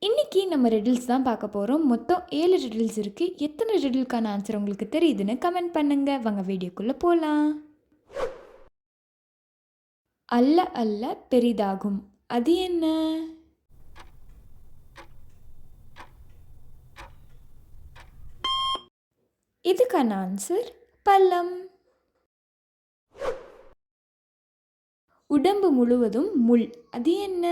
இன்றைக்கி நம்ம ரெடில்ஸ் தான் பார்க்க போகிறோம். மொத்தம் 7 ரெடில்ஸ் இருக்குது. எத்தனை ரெடிலுக்கான ஆன்சர் உங்களுக்கு தெரியுதுன்னு கமெண்ட் பண்ணுங்கள். வாங்க வீடியோக்குள்ளே போகலாம். அல்ல அல்ல பெரிதாகும், அது என்ன? இதுக்கான ஆன்சர் பள்ளம். உடம்பு முழுவதும் முள், அது என்ன?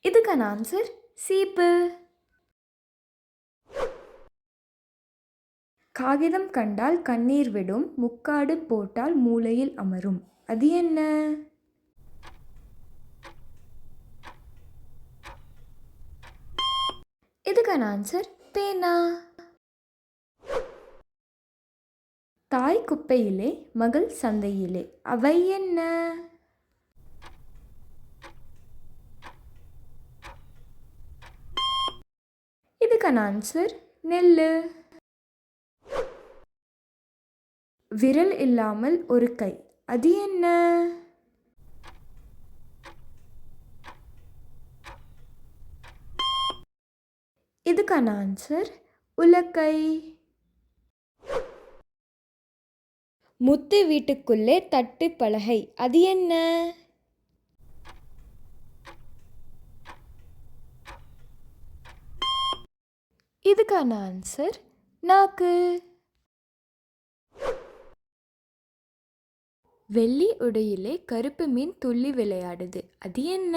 இதுக்கான ஆன்சர் சீப்பு. காகிதம் கண்டால் கண்ணீர் விடும், முக்காடு போட்டால் மூலையில் அமரும், அது என்ன? இதுக்கான ஆன்சர் பேனா. தாய் குப்பையிலே மகள் சந்தையிலே, அவை என்ன? இதுக்கான ஆன்சர் நெல்லு. விரல் இல்லாமல் ஒரு கை, அது என்ன? இதுக்கான ஆன்சர் உலக்கை. முத்து வீட்டுக்குள்ளே தட்டு பலகை, அது என்ன? இதுக்கான ஆன்சர் நாக்கு. வெள்ளி உடையிலே கருப்பு மீன் துள்ளி விளையாடுது, அது என்ன?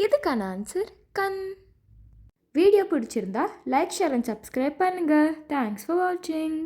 இதுக்கான ஆன்சர் கண். வீடியோ பிடிச்சிருந்தா லைக், ஷேர் அண்ட் சப்ஸ்கிரைப் பண்ணுங்கள். தேங்க்ஸ் ஃபார் வாட்சிங்.